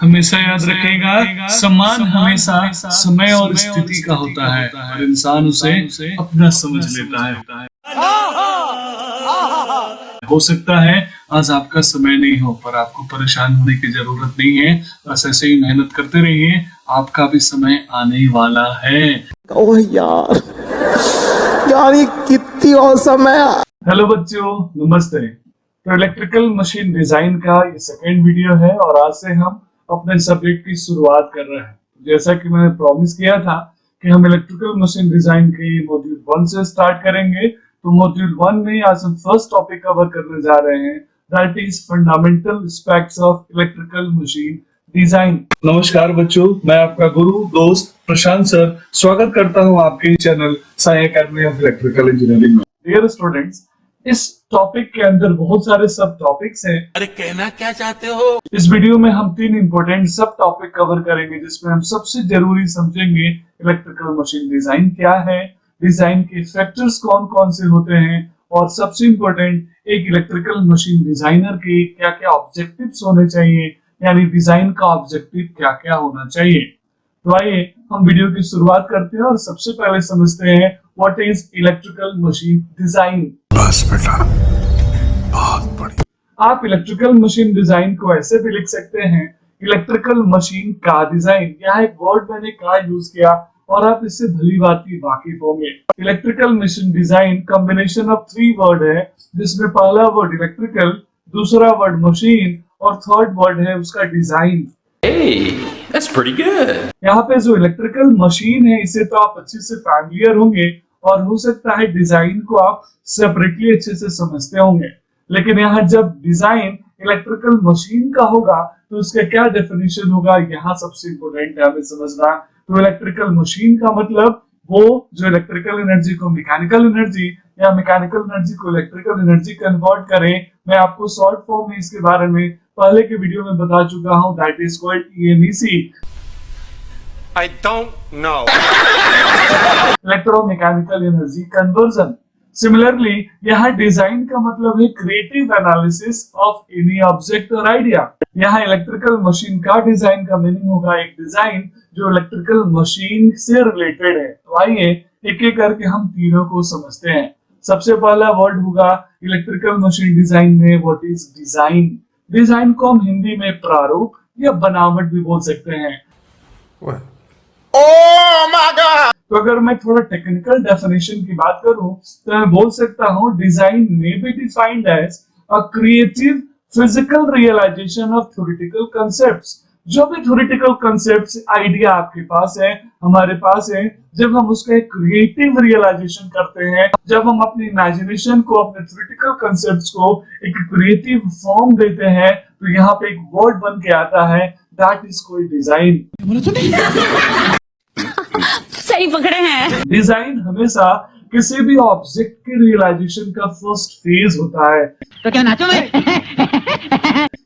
हमेशा याद रखेगा, सम्मान हमेशा समय और स्थिति का होता है और इंसान उसे अपना समझ लेता है। हो सकता है आज आपका समय नहीं हो, पर आपको परेशान होने की जरूरत नहीं है। बस ऐसे ही मेहनत करते रहिए, आपका भी समय आने वाला है। ओह यार, यार ये कितनी औसम है। हेलो बच्चों, नमस्ते। तो इलेक्ट्रिकल मशीन डिजाइन का ये सेकेंड वीडियो है और आज से हम अपने सब्जेक्ट की शुरुआत कर रहे हैं। जैसा कि मैंने प्रॉमिस किया था कि हम इलेक्ट्रिकल मशीन डिजाइन के मॉड्यूल 1 से स्टार्ट करेंगे, तो मॉड्यूल 1 में आज हम फर्स्ट टॉपिक कवर करने जा रहे हैं, that is fundamental aspects of electrical machine design. नमस्कार बच्चों, मैं आपका गुरु दोस्त प्रशांत सर स्वागत करता हूं आपके channel Sai academy of electrical engineering में। डियर स्टूडेंट्स, इस टॉपिक के अंदर बहुत सारे सब टॉपिक्स हैं। अरे कहना क्या चाहते हो? इस वीडियो में हम 3 इंपॉर्टेंट सब टॉपिक कवर करेंगे, जिसमें हम सबसे जरूरी समझेंगे इलेक्ट्रिकल मशीन डिजाइन क्या है, डिजाइन के फैक्टर्स कौन कौन से होते हैं, और सबसे इंपॉर्टेंट एक इलेक्ट्रिकल मशीन डिजाइनर के क्या क्या ऑब्जेक्टिव्स होने चाहिए, यानी डिजाइन का ऑब्जेक्टिव क्या क्या होना चाहिए। तो आइए हम वीडियो की शुरुआत करते हैं और सबसे पहले समझते हैं what is electrical machine design. बस बेटा, बहुत बढ़िया। आप इलेक्ट्रिकल मशीन डिजाइन को ऐसे भी लिख सकते हैं, इलेक्ट्रिकल मशीन का डिजाइन। यहाँ एक वर्ड मैंने का यूज किया और आप इससे भली भांति वाकिफ होंगे। Electrical machine design combination of 3 word है, जिसमें पहला वर्ड इलेक्ट्रिकल, दूसरा वर्ड मशीन और थर्ड वर्ड है उसका design. Hey, that's pretty good. यहाँ पे जो इलेक्ट्रिकल मशीन है इसे तो आप अच्छे से फैमिलियर होंगे और हो सकता है डिजाइन को आप सेपरेटली अच्छे से समझते होंगे, लेकिन यहाँ जब डिजाइन इलेक्ट्रिकल मशीन का होगा तो उसका क्या डेफिनेशन होगा, यहाँ सबसे इंपॉर्टेंट है हमें समझना। तो इलेक्ट्रिकल मशीन का मतलब वो जो इलेक्ट्रिकल एनर्जी को मैकेनिकल एनर्जी या मैकेनिकल एनर्जी को इलेक्ट्रिकल एनर्जी कन्वर्ट करे। मैं आपको शॉर्ट फॉर्म में इसके बारे में पहले के वीडियो में बता चुका हूं, that is called EMEC। I don't know. Electromechanical energy conversion. Similarly यहाँ डिजाइन का मतलब है creative analysis of any object और आइडिया। यहाँ इलेक्ट्रिकल मशीन का डिजाइन का मीनिंग होगा एक डिजाइन जो इलेक्ट्रिकल मशीन से रिलेटेड है। तो आइए एक एक करके हम तीनों को समझते हैं। सबसे पहला वर्ड होगा इलेक्ट्रिकल मशीन डिजाइन में, व्हाट इज डिजाइन। डिजाइन को हम हिंदी में प्रारूप या बनावट भी बोल सकते हैं। तो अगर मैं थोड़ा टेक्निकल डेफिनेशन की बात करूं तो मैं बोल सकता हूं डिजाइन में be defined as a creative physical realization of theoretical concepts. जो भी थ्योरेटिकल कांसेप्ट्स आइडिया आपके पास है, हमारे पास है, जब हम उसका एक क्रिएटिव रियलाइजेशन करते हैं, जब हम अपनी इमेजिनेशन को, अपने थ्योरेटिकल कांसेप्ट्स को एक क्रिएटिव फॉर्म देते हैं, तो यहाँ पे एक वर्ड बन के आता है, दैट इज कॉल्ड डिजाइन। सही पकड़े हैं। डिजाइन हमेशा किसी भी ऑब्जेक्ट के रियलाइजेशन का फर्स्ट फेज होता है। तो क्या नाचो मैं?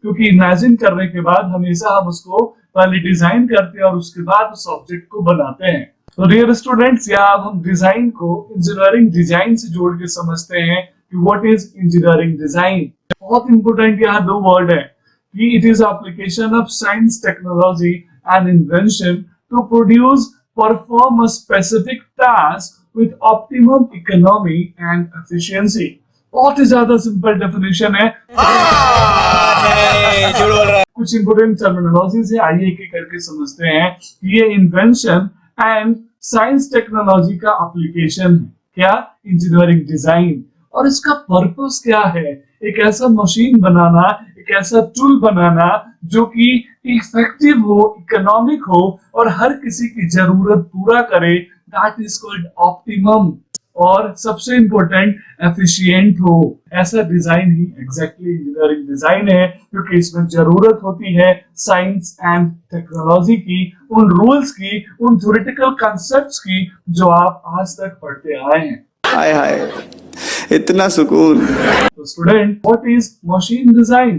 क्योंकि इमेजिन करने के बाद हमेशा हम उसको पहले डिजाइन करते हैं और उसके बाद उस ऑब्जेक्ट को बनाते हैं। तो डियर स्टूडेंट्स, यहाँ अब हम डिजाइन को इंजीनियरिंग डिजाइन से जोड़ के समझते हैं कि व्हाट इज इंजीनियरिंग डिजाइन। बहुत इंपोर्टेंट यहाँ 2 वर्ड है कि it is application of science, technology and invention to produce, perform a specific task with optimum economy and efficiency। बहुत ही ज्यादा सिंपल डेफिनेशन है। कुछ इंपोर्टेंट टर्मिनोलॉजी से आइए एक एक करके समझते हैं। ये इन्वेंशन एंड साइंस टेक्नोलॉजी का एप्लीकेशन है, क्या, इंजीनियरिंग डिजाइन। और इसका पर्पस क्या है, एक ऐसा मशीन बनाना, एक ऐसा टूल बनाना जो कि इफेक्टिव हो, इकोनॉमिक हो और हर किसी की जरूरत पूरा करे, दैट इज कॉल्ड ऑप्टिमम। और सबसे इंपॉर्टेंट एफिशिएंट हो। ऐसा डिजाइन ही एग्जैक्टली इंजीनियरिंग डिजाइन है, क्योंकि इसमें जरूरत होती है साइंस एंड टेक्नोलॉजी की, उन रूल्स की, उन थ्योरेटिकल कांसेप्ट्स की जो आप आज तक पढ़ते आए हैं। हाय हाय, इतना सुकून। तो student, what is machine design?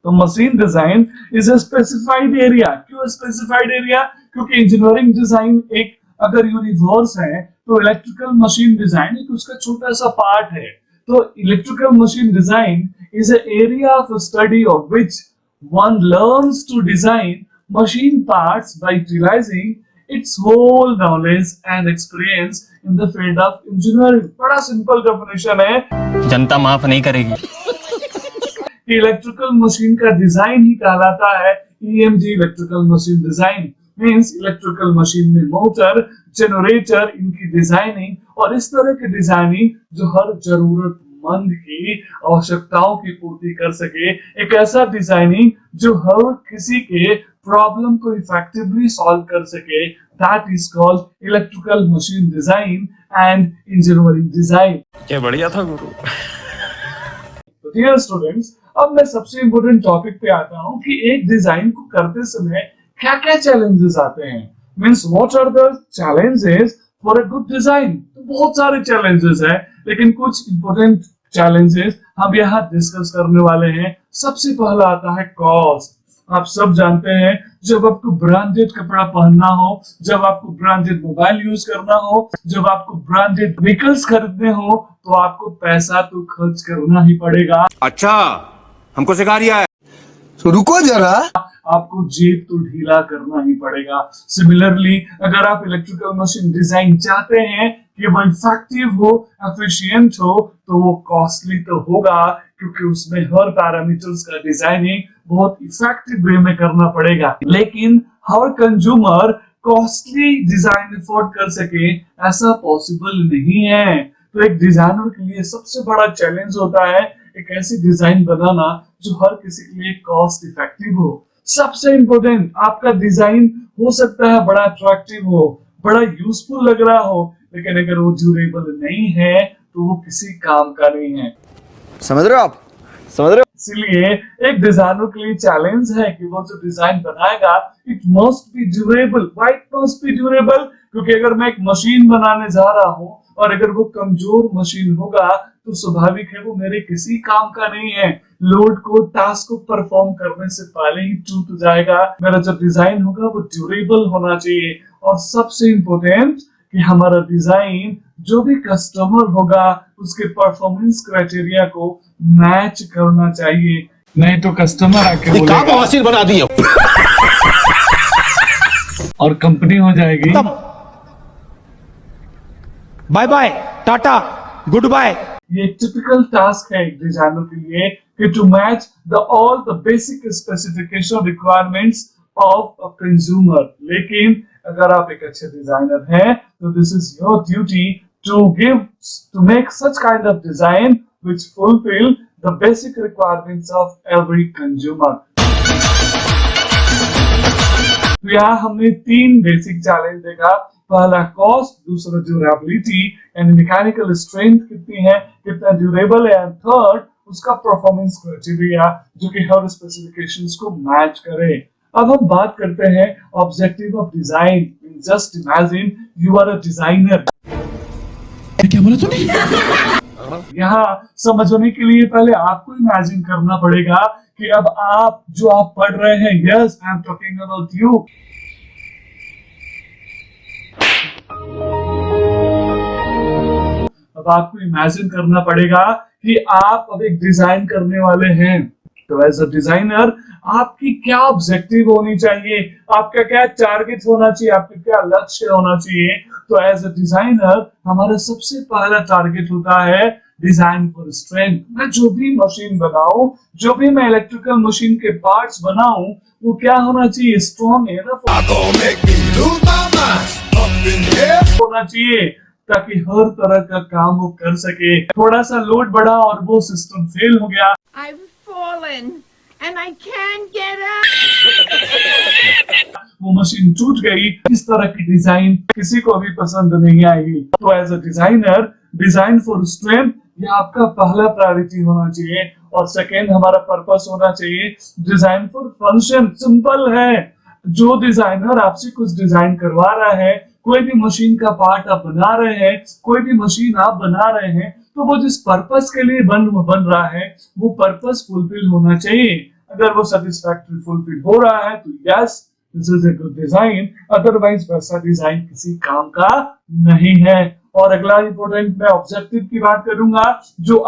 तो machine design is a specified area. क्यों स्पेसिफाइड एरिया? क्योंकि इंजीनियरिंग डिजाइन एक अगर यूनिवर्स है तो इलेक्ट्रिकल मशीन डिजाइन एक उसका छोटा सा पार्ट है। तो electrical machine design is an area of study of which one learns to design machine parts by utilizing its whole knowledge and experience in the field of engineering. बड़ा simple definition है, जनता माफ नहीं करेगी। Electrical machine का design ही कहलाता है EMD, electrical machine design. Means electrical machine में motor, generator, इनकी डिजाइनिंग और इस तरह की डिजाइनिंग जो हर जरूरतमंद की आवश्यकताओं की पूर्ति कर सके, एक ऐसा डिजाइनिंग जो हर किसी के प्रॉब्लम को इफेक्टिवली सॉल्व कर सके, that is called electrical machine design and engineering design. क्या बढ़िया था गुरु। तो डियर स्टूडेंट्स, अब मैं सबसे इंपॉर्टेंट टॉपिक पे आता हूँ कि एक डिजाइन को करते समय क्या क्या चैलेंजेस आते हैं। Means what are the challenges for a good design. तो बहुत सारे चैलेंजेस है, लेकिन कुछ इंपॉर्टेंट चैलेंजेस हम यहाँ डिस्कस करने वाले हैं। सबसे पहला आता है कॉस्ट। आप सब जानते हैं, जब आपको ब्रांडेड कपड़ा पहनना हो, जब आपको ब्रांडेड मोबाइल यूज करना हो, जब आपको ब्रांडेड व्हीकल्स खरीदने हो, तो आपको पैसा तो खर्च करना ही पड़ेगा। अच्छा, हमको सिखा रिया है। तो रुको जरा, आपको जेब तो ढीला करना ही पड़ेगा। सिमिलरली, अगर आप इलेक्ट्रिकल मशीन डिजाइन चाहते हैं कि वो इफेक्टिव हो, एफिशिएंट हो, तो वो कॉस्टली तो होगा, क्योंकि उसमें हर पैरामीटर्स का डिजाइनिंग बहुत इफेक्टिव वे में करना पड़ेगा। लेकिन हर कंज्यूमर कॉस्टली डिजाइन अफोर्ड कर सके, ऐसा पॉसिबल नहीं है। तो एक डिजाइनर के लिए सबसे बड़ा चैलेंज होता है एक ऐसी डिजाइन बनाना जो हर किसी के लिए कॉस्ट इफेक्टिव हो। सबसे इंपॉर्टेंट, आपका डिजाइन हो सकता है बड़ा अट्रैक्टिव हो, बड़ा यूजफुल लग रहा हो, लेकिन अगर वो ड्यूरेबल नहीं है तो वो किसी काम का नहीं है। समझ रहे हो आप? समझ रहे हो? इसलिए एक डिजाइनर के लिए चैलेंज है कि वो जो डिजाइन बनाएगा, it must be durable. Why it must be durable? क्योंकि अगर मैं एक मशीन बनाने जा रहा हूं और अगर वो कमजोर मशीन होगा, तो स्वाभाविक है वो मेरे किसी काम का नहीं है। लोड को, टास्क को परफॉर्म करने से पहले ही टूट जाएगा। मेरा जो डिजाइन होगा वो ड्यूरेबल होना चाहिए। और सबसे इंपॉर्टेंट कि हमारा डिजाइन जो भी कस्टमर होगा उसके परफॉर्मेंस क्राइटेरिया को मैच करना चाहिए। नहीं तो कस्टमर आके बोलेगा बना दिया और कंपनी हो जाएगी। Bye bye, tata, goodbye. ये टिपिकल टास्क है एक डिजाइनर के लिए कि to match all the basic specification requirements of a consumer. लेकिन अगर आप एक अच्छे डिजाइनर हैं, तो this is your duty to make such kind of design which fulfill the basic requirements of every consumer. तो यहाँ हमने 3 बेसिक चैलेंज देखा। पहला कॉस्ट, दूसरा ड्यूरेबिलिटी एंड मैकेनिकल स्ट्रेंथ कितनी है, कितना ड्यूरेबल है, एंड थर्ड उसका परफॉर्मेंस क्राइटेरिया जो कि हर स्पेसिफिकेशंस को मैच करे। अब हम बात करते हैं objective of design. Just imagine you are a designer. क्या बोला तूने? यहाँ समझने के लिए पहले आपको इमेजिन करना पड़ेगा कि अब आप जो आप पढ़ रहे हैं, yes I am talking about you. अब आपको इमेजिन करना पड़ेगा कि आप अब एक डिजाइन करने वाले हैं। तो एज अ डिजाइनर आपकी क्या ऑब्जेक्टिव होनी चाहिए, आपका क्या टारगेट होना चाहिए, आपका क्या लक्ष्य होना चाहिए। तो एज अ डिजाइनर हमारा सबसे पहला टारगेट होता है डिजाइन फॉर स्ट्रेंथ। मैं जो भी मशीन बनाऊं, जो भी मैं इलेक्ट्रिकल मशीन के पार्ट्स बनाऊं, वो क्या होना चाहिए, स्ट्रॉन्ग होना चाहिए, ताकि हर तरह का काम वो कर सके। थोड़ा सा लोड बढ़ा और वो सिस्टम फेल हो गया, I've fallen and I can't get up. वो मशीन टूट गई। इस तरह की डिजाइन किसी को भी पसंद नहीं आएगी। तो as a designer, design for strength ये आपका पहला प्रायोरिटी होना चाहिए। और सेकेंड हमारा पर्पस होना चाहिए डिजाइन फॉर फंक्शन। सिंपल है, जो डिजाइनर आपसे कुछ डिजाइन करवा रहा है, कोई भी मशीन का पार्ट आप बना रहे हैं, कोई भी मशीन आप बना रहे हैं, तो वो जिस पर्पस के लिए बन रहा है वो पर्पस फुलफिल होना चाहिए। अगर वो सेटिस्फैक्टरी फुलफिल हो रहा है तो yes this is a good design, otherwise वैसा डिजाइन किसी काम का नहीं है। और अगला इंपॉर्टेंट मैं ऑब्जेक्टिव की बात करूंगा, जो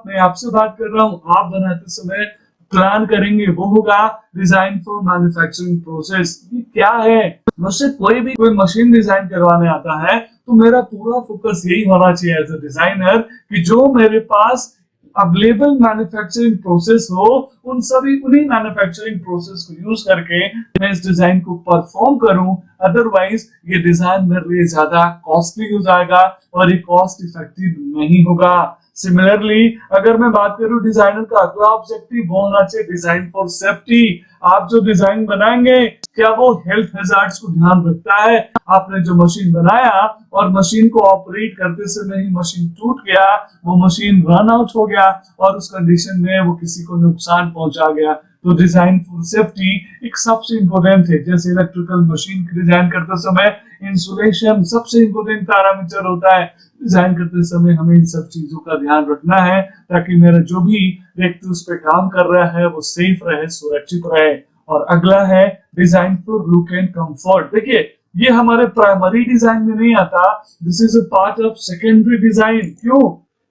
मैं आपसे बात कर रहा हूं, आप बनाते समय प्लान करेंगे वो होगा डिजाइन फॉर मैन्युफैक्चरिंग प्रोसेस। ये क्या है? मुझसे कोई मशीन डिजाइन करवाने आता है तो मेरा पूरा फोकस यही होना चाहिए एज अ डिजाइनर कि जो मेरे पास अवेलेबल मैन्युफैक्चरिंग प्रोसेस हो उन्हीं मैन्युफैक्चरिंग प्रोसेस को यूज करके मैं इस डिजाइन को परफॉर्म करूं। अदरवाइज ये डिजाइन मेरे लिए ज्यादा कॉस्टली हो जाएगा और ये कॉस्ट इफेक्टिव नहीं होगा। सिमिलरली अगर मैं बात करूं डिजाइनर का अगला ऑब्जेक्टिव वो होना चाहिए डिजाइन फॉर सेफ्टी। आप जो डिजाइन बनाएंगे क्या वो हेल्थ हैजार्ड्स को ध्यान रखता है? आपने जो मशीन बनाया और मशीन को ऑपरेट करते समय ही मशीन टूट गया, वो मशीन रन आउट हो गया और उस कंडीशन में वो किसी को नुकसान पहुंचा गया, तो डिजाइन फॉर सेफ्टी एक सबसे इंपॉर्टेंट है। जैसे इलेक्ट्रिकल मशीन डिजाइन करते समय इंसुलेशन सबसे इंपॉर्टेंट पैरामीटर होता है। डिजाइन करते समय हमें इन सब चीजों का ध्यान रखना है ताकि मेरा जो भी व्यक्ति उस पर काम कर रहा है वो सेफ रहे, सुरक्षित रहे। और अगला है design for look and comfort. देखिए ये हमारे प्राइमरी डिजाइन में नहीं आता, this is a part of secondary design. क्यों?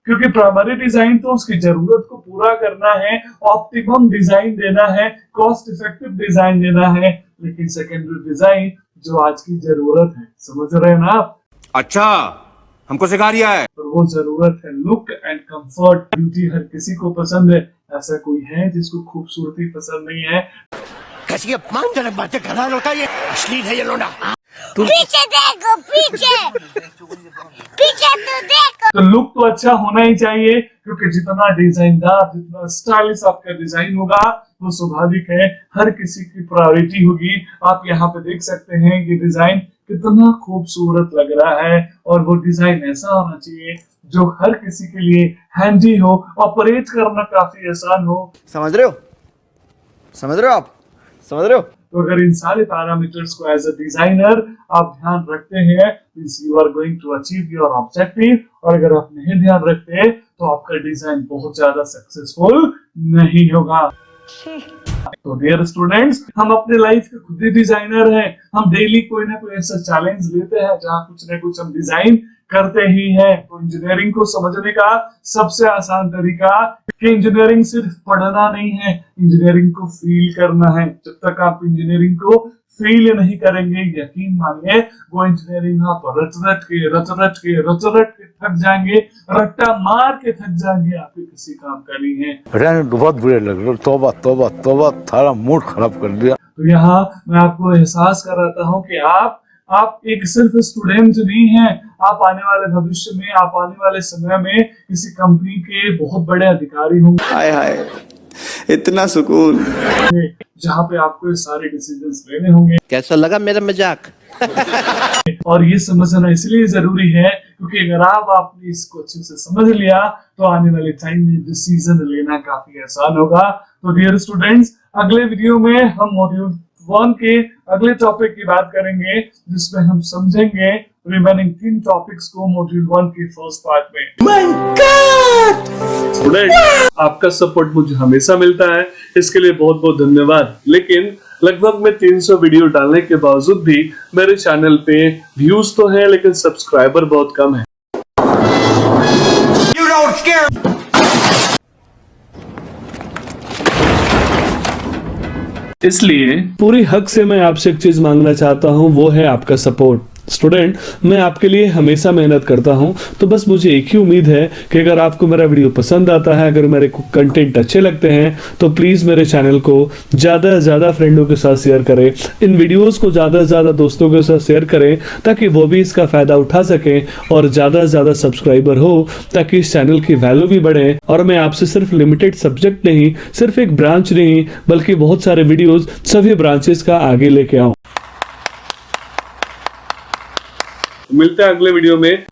क्योंकि प्राइमरी डिजाइन तो उसकी जरूरत को पूरा करना है, ऑप्टिमम डिजाइन देना है, कॉस्ट इफेक्टिव डिजाइन देना है, लेकिन सेकेंडरी डिजाइन जो आज की जरूरत है, समझ रहे हैं ना आप? अच्छा, हमको सिखा रिया है। तो वो जरूरत है लुक एंड कंफर्ट। ब्यूटी हर किसी को पसंद है, ऐसा कोई है जिसको खूबसूरती पसंद नहीं है? कैसी अपमानजनक बातें कर रहा होता है ये, अश्लील है ये लोना। पीछे देखो, पीछे पीछे तो देखो। तो लुक तो अच्छा होना ही चाहिए क्योंकि जितना डिजाइनदार, जितना स्टाइलिश आपका डिजाइन होगा वो स्वाभाविक है हर किसी की प्रायोरिटी होगी। आप यहाँ पे देख सकते हैं ये डिजाइन कितना खूबसूरत लग रहा है और वो डिजाइन ऐसा होना चाहिए जो हर किसी के लिए हैंडी हो, ऑपरेट करना काफी आसान हो। समझ रहे हो? समझ रहे हो आप? समझ रहे हो? तो अगर इन सारे पैरामीटर्स को एज अ डिजाइनर आप ध्यान रखते हैं, you are going to achieve your objective. और अगर आप नहीं ध्यान रखते तो आपका डिजाइन बहुत ज्यादा सक्सेसफुल नहीं होगा। तो डियर स्टूडेंट्स, हम अपने लाइफ के खुद ही डिजाइनर हैं। हम डेली कोई ना कोई ऐसा चैलेंज लेते हैं जहाँ कुछ ना कुछ हम डिजाइन करते ही हैं। तो इंजीनियरिंग को समझने का सबसे आसान तरीका कि इंजीनियरिंग सिर्फ पढ़ना नहीं है, इंजीनियरिंग को फील करना है। जब तक आप इंजीनियरिंग को फील नहीं करेंगे, यकीन मानिए वो इंजीनियरिंग आप रट रट के थक जाएंगे, रट्टा मार के थक जाएंगे, आपके किसी काम का नहीं है। बहुत बुरे लग रहे, तौबा तौबा तौबा, थारा मूड खराब कर दिया। तो यहाँ मैं आपको एहसास कराता हूँ कि आप एक सिर्फ स्टूडेंट नहीं हैं, आप आने वाले भविष्य में, आप आने वाले समय में किसी कंपनी के बहुत बड़े अधिकारी होंगे। हाय हाय, इतना सुकून। जहाँ पे आपको ये सारे डिसीजंस लेने होंगे। कैसा लगा मेरा मजाक? और ये समझना इसलिए जरूरी है क्योंकि अगर आपने इसको अच्छे से समझ लिया तो आने वाले टाइम में डिसीजन लेना काफी आसान होगा। तो डियर स्टूडेंट्स, अगले वीडियो में हम मॉड्यूल 1 के अगले टॉपिक की बात करेंगे जिसमें हम समझेंगे रिमेनिंग 3 टॉपिक्स को मॉड्यूल 1 के फर्स्ट पार्ट में। My God! स्टूडेंट, आपका सपोर्ट मुझे हमेशा मिलता है, इसके लिए बहुत बहुत धन्यवाद। लेकिन लगभग मैं 300 वीडियो डालने के बावजूद भी मेरे चैनल पे व्यूज तो है लेकिन सब्सक्राइबर बहुत कम है। इसलिए पूरी हक से मैं आपसे एक चीज मांगना चाहता हूँ, वो है आपका सपोर्ट। स्टूडेंट, मैं आपके लिए हमेशा मेहनत करता हूं, तो बस मुझे एक ही उम्मीद है कि अगर आपको मेरा वीडियो पसंद आता है, अगर मेरे कंटेंट अच्छे लगते हैं, तो प्लीज मेरे चैनल को ज्यादा से ज्यादा फ्रेंडों के साथ शेयर करें, इन वीडियोस को ज्यादा से ज्यादा दोस्तों के साथ शेयर करें ताकि वो भी इसका फायदा उठा सकें और ज्यादा से ज्यादा सब्सक्राइबर हो ताकि इस चैनल की वैल्यू भी बढ़े। और मैं आपसे सिर्फ लिमिटेड सब्जेक्ट नहीं, सिर्फ एक ब्रांच नहीं, बल्कि बहुत सारे वीडियोज सभी ब्रांचेस का आगे लेके आऊं। मिलते हैं अगले वीडियो में।